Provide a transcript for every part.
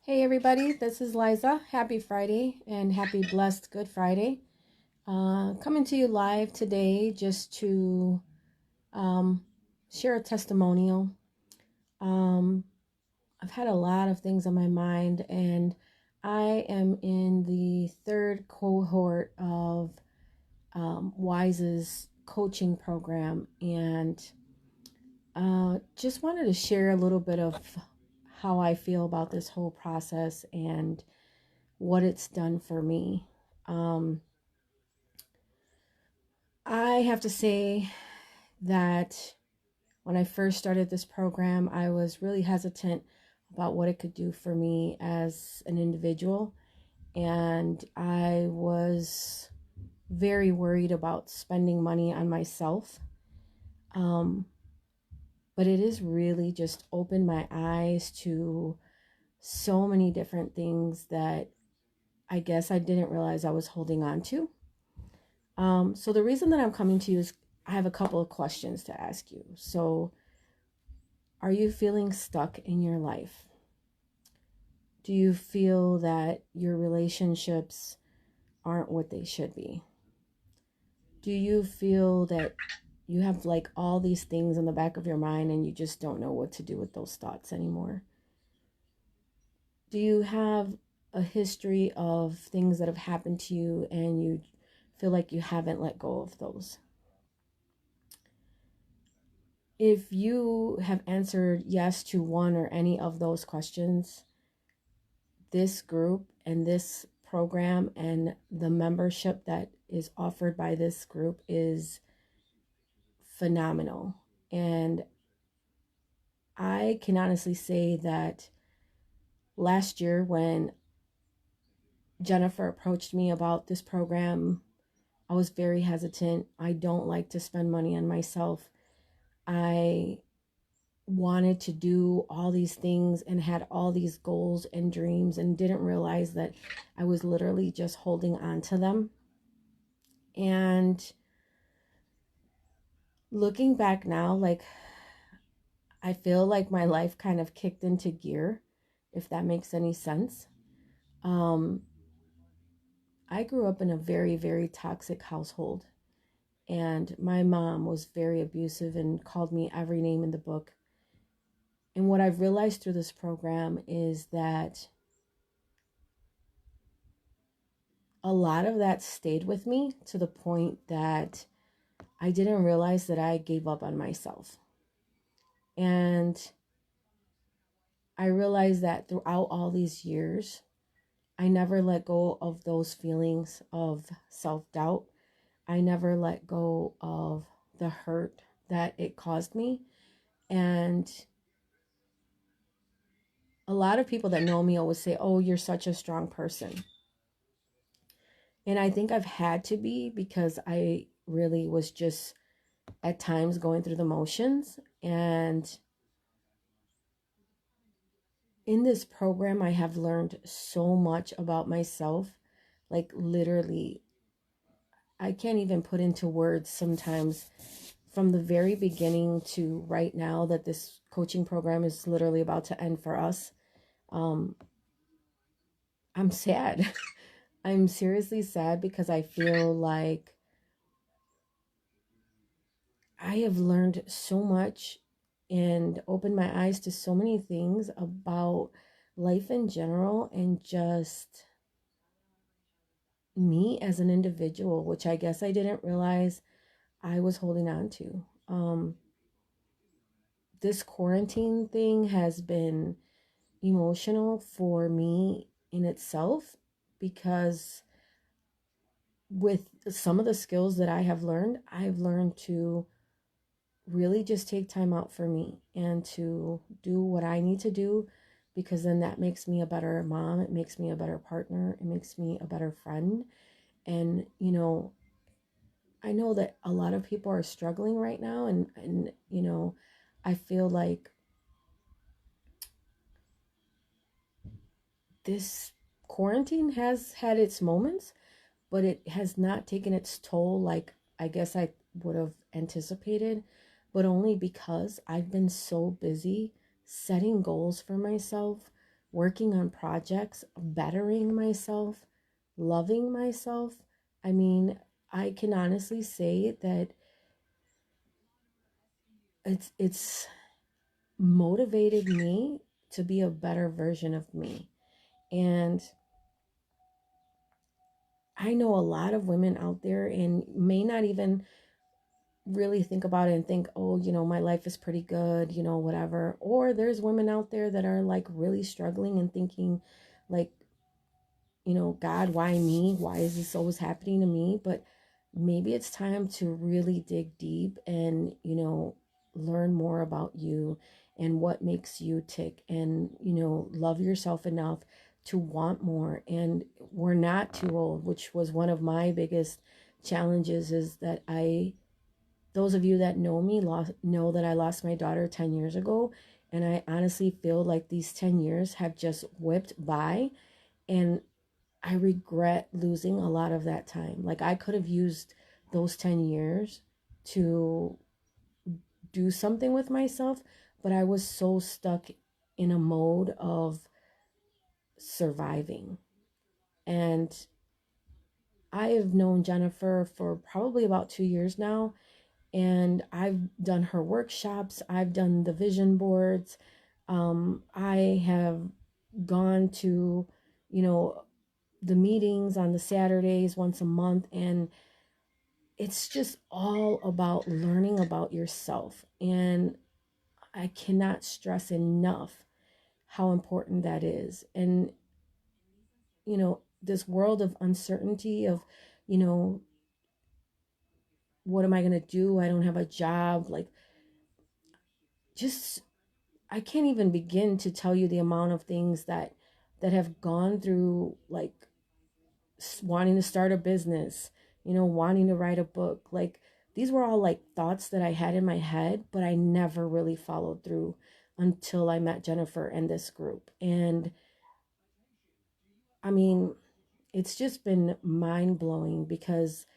Hey everybody, this is Liza. Happy Friday and happy blessed Good Friday. Coming to you live today just to um, share a testimonial. Um, I've had a lot of things on my mind, and I am in the third cohort of Wise's coaching program, and just wanted to share a little bit of how I feel about this whole process and what it's done for me. Um, I have to say that when I first started this program, I was really hesitant about what it could do for me as an individual. And I was very worried about spending money on myself. Um, but it has really just opened my eyes to so many different things that I guess I didn't realize I was holding on to. So the reason that I'm coming to you is I have a couple of questions to ask you. So, are you feeling stuck in your life? Do you feel that your relationships aren't what they should be? Do you feel that you have like all these things in the back of your mind and you just don't know what to do with those thoughts anymore? Do you have a history of things that have happened to you and you feel like you haven't let go of those? If you have answered yes to one or any of those questions, this group and this program and the membership that is offered by this group is phenomenal. And I can honestly say that last year when Jennifer approached me about this program, I was very hesitant. I don't like to spend money on myself. I wanted to do all these things and had all these goals and dreams and didn't realize that I was literally just holding on to them. And looking back now, like I feel like my life kind of kicked into gear, if that makes any sense. Um, I grew up in a very, very toxic household, and my mom was very abusive and called me every name in the book. And what I've realized through this program is that a lot of that stayed with me to the point that I didn't realize that I gave up on myself. And I realized that throughout all these years, I never let go of those feelings of self doubt. I never let go of the hurt that it caused me. And a lot of people that know me always say, "Oh, you're such a strong person." And I think I've had to be because I really was just at times going through the motions. And in this program, I have learned so much about myself. Like, literally, I can't even put into words sometimes from the very beginning to right now that this coaching program is literally about to end for us. Um, I'm sad. I'm seriously sad because I feel like I have learned so much and opened my eyes to so many things about life in general and just me as an individual, which I guess I didn't realize I was holding on to. This quarantine thing has been emotional for me in itself because with some of the skills that I have learned, I've learned to really just take time out for me and to do what I need to do because then that makes me a better mom, it makes me a better partner, it makes me a better friend. And I know that a lot of people are struggling right now and I feel like this quarantine has had its moments, but it has not taken its toll like I guess I would have anticipated, but only because I've been so busy setting goals for myself, working on projects, bettering myself, loving myself. I mean, I can honestly say that it's motivated me to be a better version of me. And I know a lot of women out there and may not even really think about it and think, oh, my life is pretty good, whatever. Or there's women out there that are like really struggling and thinking, like, God, why me? Why is this always happening to me? But maybe it's time to really dig deep and, learn more about you and what makes you tick and, love yourself enough to want more. And we're not too old, which was one of my biggest challenges, is that those of you that know me know that I lost my daughter 10 years ago. And I honestly feel like these 10 years have just whipped by. And I regret losing a lot of that time. Like, I could have used those 10 years to do something with myself, but I was so stuck in a mode of surviving. And I have known Jennifer for probably about 2 years now, and I've done her workshops, I've done the vision boards, I have gone to, you know, the meetings on the Saturdays once a month, and it's just all about learning about yourself. And I cannot stress enough how important that is. And, this world of uncertainty of, you know, what am I going to do? I don't have a job. Like, just, I can't even begin to tell you the amount of things that have gone through, like wanting to start a business, wanting to write a book. Like, these were all like thoughts that I had in my head, but I never really followed through until I met Jennifer and this group. And I mean, it's just been mind blowing because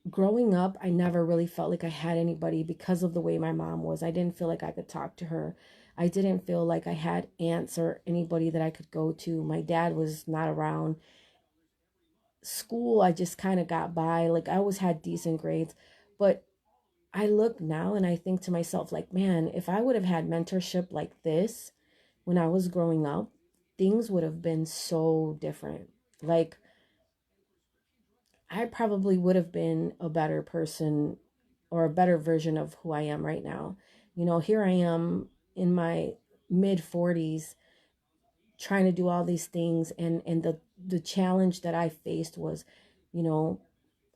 growing up, I never really felt like I had anybody because of the way my mom was. I didn't feel like I could talk to her. I didn't feel like I had aunts or anybody that I could go to. My dad was not around. School, I just kind of got by. Like, I always had decent grades. But I look now and I think to myself, like, man, if I would have had mentorship like this when I was growing up, things would have been so different. Like, I probably would have been a better person or a better version of who I am right now. Here I am in my mid 40s trying to do all these things, and the challenge that I faced was, you know,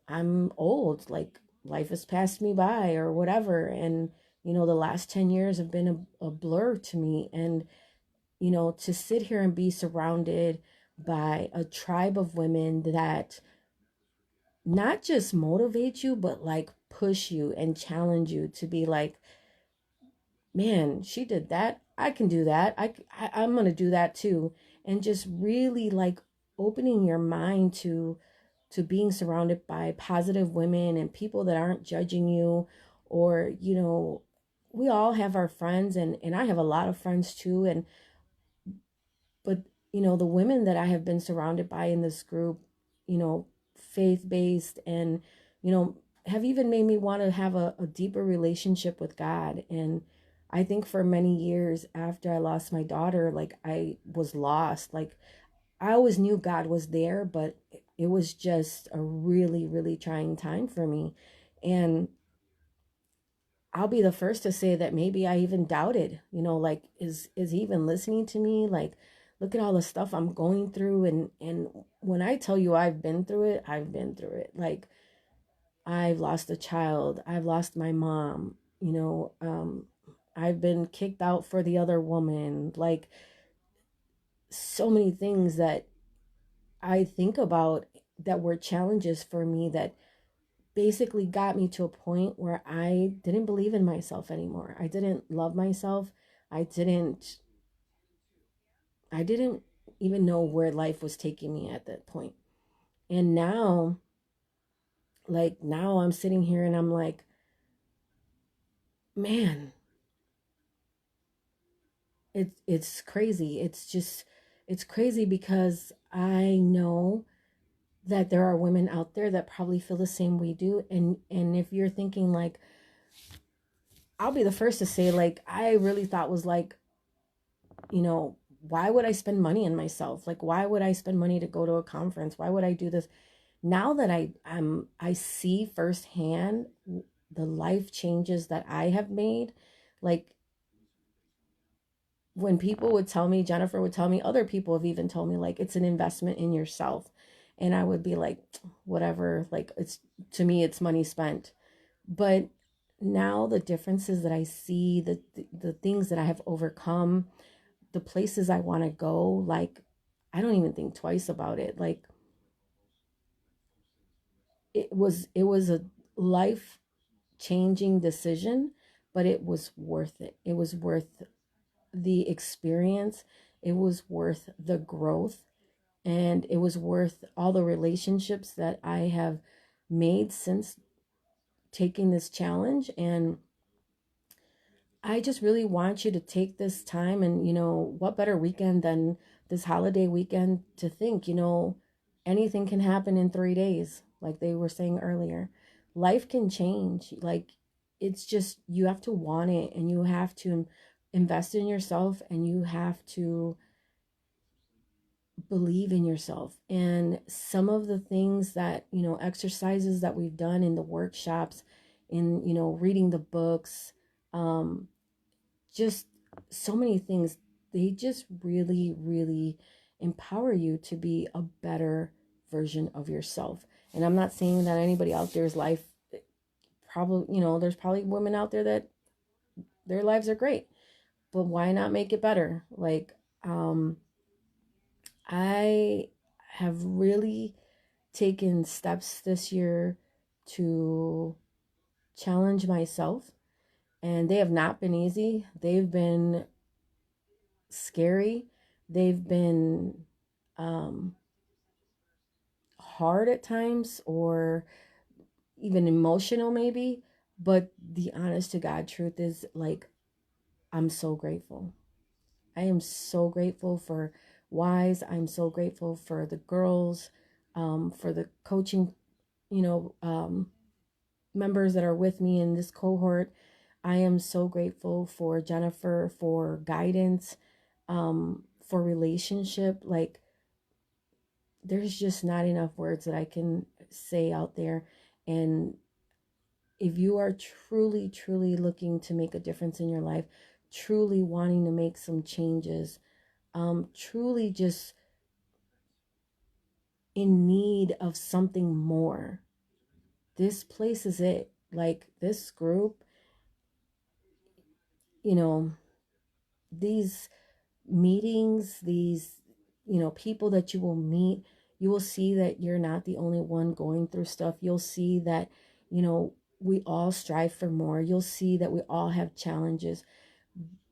I'm old, like life has passed me by or whatever. And, the last 10 years have been a blur to me. And, to sit here and be surrounded by a tribe of women that not just motivate you, but like push you and challenge you to be like, man, she did that. I can do that. I'm going to do that too. And just really like opening your mind to being surrounded by positive women and people that aren't judging you. Or, we all have our friends, and I have a lot of friends too. But, the women that I have been surrounded by in this group, faith-based, and, have even made me want to have a deeper relationship with God. And I think for many years after I lost my daughter, like, I was lost. Like, I always knew God was there, but it was just a really, really trying time for me. And I'll be the first to say that maybe I even doubted, like, is he even listening to me? Like, look at all the stuff I'm going through. And when I tell you I've been through it, I've been through it. Like, I've lost a child. I've lost my mom, I've been kicked out for the other woman. Like, so many things that I think about that were challenges for me that basically got me to a point where I didn't believe in myself anymore. I didn't love myself. I didn't I didn't even know where life was taking me at that point. And now I'm sitting here and I'm like, man, it's crazy. It's crazy because I know that there are women out there that probably feel the same we do. And if you're thinking like, I'll be the first to say, like, I really thought was like, you know, why would I spend money on myself? Like, why would I spend money to go to a conference? Why would I do this? Now that I see firsthand the life changes that I have made, like when people would tell me, Jennifer would tell me, other people have even told me, like, it's an investment in yourself. And I would be like, whatever, like, it's, to me, it's money spent. But now the differences that I see, the things that I have overcome, the places I want to go, like, I don't even think twice about it. Like, it was a life changing decision, but it was worth it. It was worth the experience. It was worth the growth, and it was worth all the relationships that I have made since taking this challenge. And I just really want you to take this time, and, what better weekend than this holiday weekend to think, anything can happen in 3 days, like they were saying earlier. Life can change. Like, it's just, you have to want it, and you have to invest in yourself, and you have to believe in yourself. And some of the things that, exercises that we've done in the workshops, in, reading the books, um, just so many things, they just really, really empower you to be a better version of yourself. And I'm not saying that anybody out there's life, probably, there's probably women out there that their lives are great, but why not make it better? Like, I have really taken steps this year to challenge myself, and they have not been easy. They've been scary. They've been um, hard at times, or even emotional, maybe. But the honest to God truth is, like, I'm so grateful. I am so grateful for Wise. I'm so grateful for the girls, for the coaching, you know, um, members that are with me in this cohort. I am so grateful for Jennifer, for guidance, for relationship. Like, there's just not enough words that I can say out there. And if you are truly, truly looking to make a difference in your life, truly wanting to make some changes, truly just in need of something more, this place is it. Like, this group, you know, these meetings, these, people that you will meet, you will see that you're not the only one going through stuff. You'll see that, we all strive for more. You'll see that we all have challenges.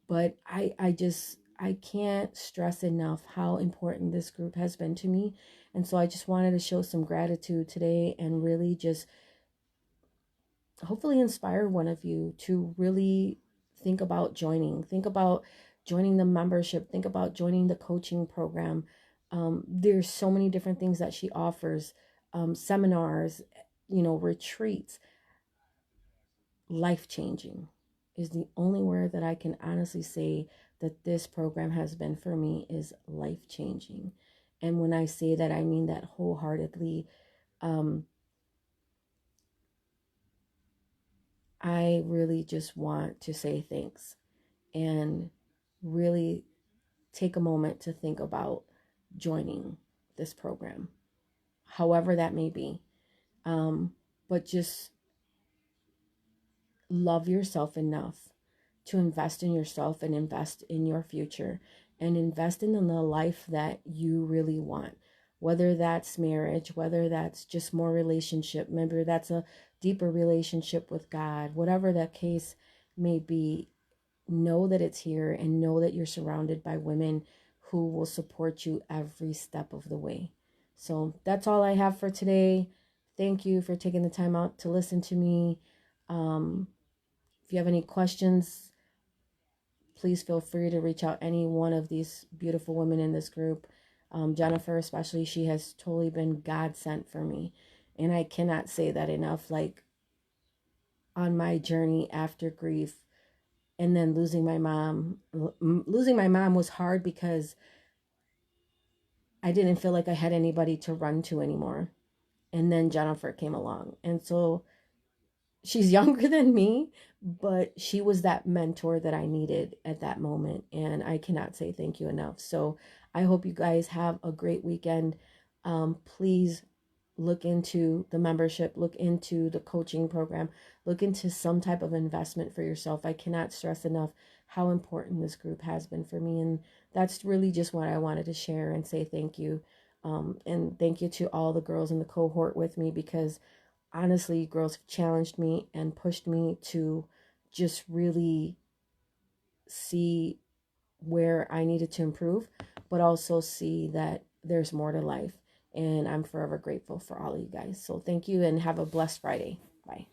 But I can't stress enough how important this group has been to me. And so I just wanted to show some gratitude today, and really just hopefully inspire one of you to really think about joining the membership, think about joining the coaching program. There's so many different things that she offers, seminars, retreats. Life changing is the only word that I can honestly say that this program has been for me, is life changing. And when I say that, I mean that wholeheartedly. um, I really just want to say thanks, and really take a moment to think about joining this program, however that may be. But just love yourself enough to invest in yourself, and invest in your future, and invest in the life that you really want. Whether that's marriage, whether that's just more relationship, maybe that's a deeper relationship with God, whatever that case may be, know that it's here, and know that you're surrounded by women who will support you every step of the way. So that's all I have for today. Thank you for taking the time out to listen to me. If you have any questions, please feel free to reach out any one of these beautiful women in this group. Jennifer, especially, she has totally been God sent for me. And I cannot say that enough. Like, on my journey after grief and then losing my mom, losing my mom was hard because I didn't feel like I had anybody to run to anymore. And then Jennifer came along. And so she's younger than me, but she was that mentor that I needed at that moment. And I cannot say thank you enough. So I hope you guys have a great weekend. Please look into the membership, look into the coaching program, look into some type of investment for yourself. I cannot stress enough how important this group has been for me. And that's really just what I wanted to share and say thank you. And thank you to all the girls in the cohort with me, because honestly, girls have challenged me and pushed me to just really see where I needed to improve, but also see that there's more to life. And I'm forever grateful for all of you guys. So thank you and have a blessed Friday. Bye.